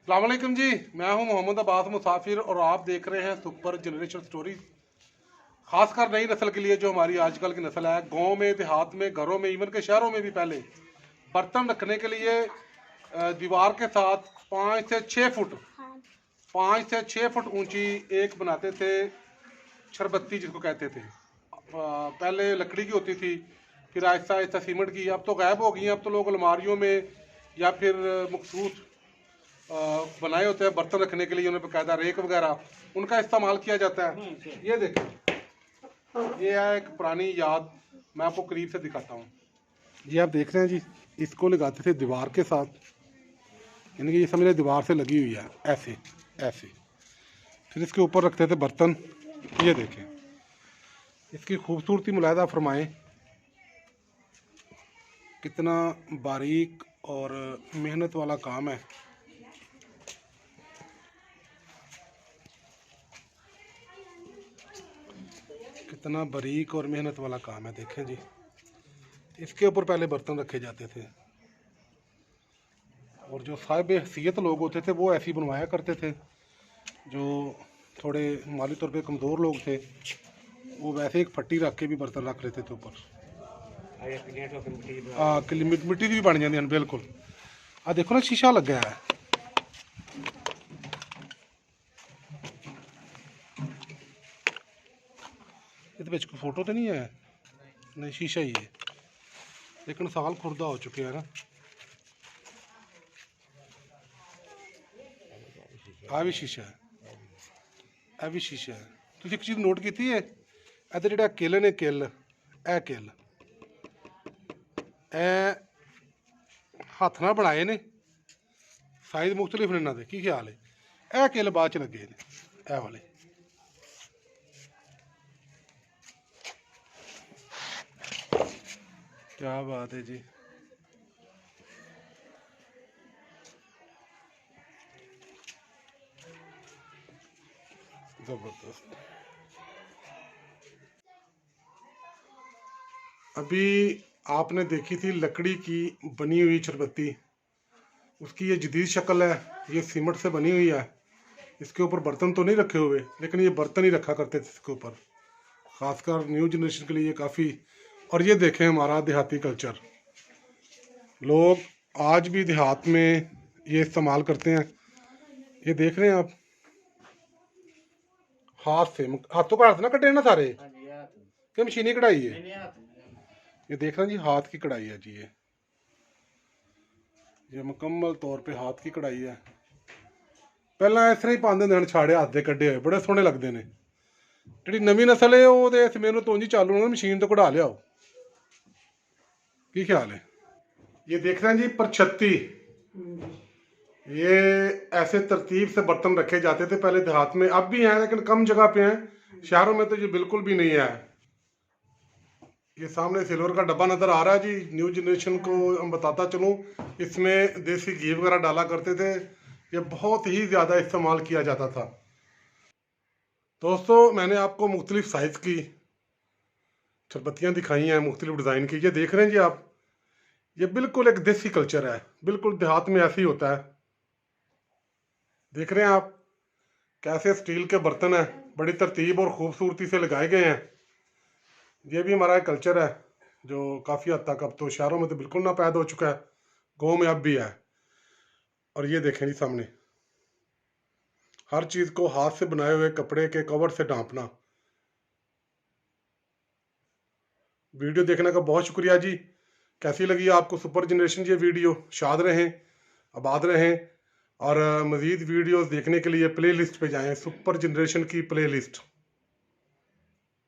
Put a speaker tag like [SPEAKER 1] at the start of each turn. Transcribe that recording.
[SPEAKER 1] अस्सलाम वालेकुम जी, मैं हूं मोहम्मद अब्बास मुसाफिर और आप देख रहे हैं सुपर जनरेशन स्टोरीज। खासकर नई नस्ल के लिए जो हमारी आजकल की नस्ल है, गांव में, देहात में, घरों में, इवन के शहरों में भी पहले बर्तन रखने के लिए दीवार के साथ 5 से 6 फुट ऊंची एक बनाते थे, शरबत्ती जिसको कहते थे। पहले लकड़ी की होती थी, फिर आहिस्ता आहिस्ता सीमेंट की, अब तो गायब हो गई हैं। अब तो लोग अलमारियों में या फिर मखसूस बनाए होते हैं बर्तन रखने के लिए, उन्हें बकायदा रेक वगैरह उनका इस्तेमाल किया जाता है। ये देखें, ये है एक पुरानी याद, मैं आपको करीब से दिखाता हूँ। ये आप देख रहे हैं जी, इसको लगाते थे दीवार के साथ, यानी कि ये समझ दीवार से लगी हुई है, ऐसे ऐसे। फिर इसके ऊपर रखते थे बर्तन। ये देखें, इसकी खूबसूरती मुलाहिदा फरमाएं, कितना बारीक और मेहनत वाला काम है। कितना बारीक और मेहनत वाला काम है, देखें जी। इसके ऊपर पहले बर्तन रखे जाते थे और जो साहिब हैसियत लोग होते थे वो ऐसी बनवाया करते थे। जो थोड़े माली तौर पे कमज़ोर लोग थे वो वैसे एक फट्टी रख के भी बर्तन रख लेते थे ऊपर। हाँ, मिट्टी की भी बन जाती है बिल्कुल। आ देखो ना, शीशा लग गया है। ये कोई फोटो तो नहीं है, नहीं शीशा ही है, लेकिन साल खुर्दा हो चुके हैं ना। आ भी शीशा है, ਇਹ ਵੀ ਸ਼ੀਸ਼ਾ ਹੈ। ਤੁਸੀਂ ਇੱਕ ਚੀਜ਼ ਨੋਟ ਕੀਤੀ ਹੈ, ਇਹਦੇ ਜਿਹੜਾ ਕਿੱਲ ਨੇ, ਕਿੱਲ, ਇਹ ਕਿੱਲ ਇਹ ਹੱਥ ਨਾਲ ਬਣਾਏ ਨੇ, ਸਾਈਜ਼ ਮੁxtਲਿਫ ਨੇ ਇਹਨਾਂ ਦੇ। ਕੀ ਖਿਆਲ ਹੈ? ਇਹ ਕਿੱਲ ਬਾਅਦ ਚ ਲੱਗੇ ਨੇ, ਇਹ ਵਾਲੇ। क्या बात है जी। जबरदस्त। अभी आपने देखी थी लकड़ी की बनी हुई शरबत्ती, उसकी ये जदीद शक्ल है। ये सीमेंट से बनी हुई है। इसके ऊपर बर्तन तो नहीं रखे हुए, लेकिन ये बर्तन ही रखा करते थे इसके ऊपर, खासकर न्यू जनरेशन के लिए काफ़ी। और ये देखें हमारा देहाती कल्चर, लोग आज भी देहात में ये इस्तेमाल करते हैं। ये देख रहे हैं आप, हाथ से, हाथों का हाथ ना कटे ना सारे, क्या मशीनी कढ़ाई है? ये देख रहे हैं जी, हाथ की कढ़ाई है जी। ये मुकम्मल तौर पे हाथ की कढ़ाई है। पहला इस तरह ही पाते हैं छाड़े हाथ से कड्ढे हुए, बड़े सोहने लगते हैं। जी नवी नस्ल है वो मेनू तो जी चालू ना मशीन तो कढ़ा लियाओ। की ख्याल है? ये देख रहे हैं जी, परछत्ती। ये ऐसे तरतीब से बर्तन रखे जाते थे पहले देहात में, अब भी हैं लेकिन कम जगह पे हैं। शहरों में तो ये बिल्कुल भी नहीं है। ये सामने सिल्वर का डब्बा नजर आ रहा है जी। न्यू जनरेशन को हम बताता चलूँ, इसमें देसी घी वगैरह डाला करते थे। ये बहुत ही ज़्यादा इस्तेमाल किया जाता था। दोस्तों, मैंने आपको मुख्तलिफ साइज़ की शरबत्तियाँ दिखाई हैं, मुख्तलिफ डिज़ाइन की। ये देख रहे हैं जी आप, ये बिल्कुल एक देसी कल्चर है, बिल्कुल देहात में ऐसे ही होता है। देख रहे हैं आप कैसे स्टील के बर्तन हैं, बड़ी तरतीब और ख़ूबसूरती से लगाए गए हैं। ये भी हमारा कल्चर है जो काफ़ी हद तक, अब तो शहरों में तो बिल्कुल ना पैदा हो चुका है, गाँव में अब भी है। और ये देखें जी सामने, हर चीज़ को हाथ से बनाए हुए कपड़े के कवर से ढांपना। वीडियो देखने का बहुत शुक्रिया जी। कैसी लगी आपको सुपर जनरेशन ये वीडियो? शाद रहें, आबाद रहें। और मज़ीद वीडियोस देखने के लिए प्लेलिस्ट पे जाएं, सुपर जनरेशन की प्लेलिस्ट।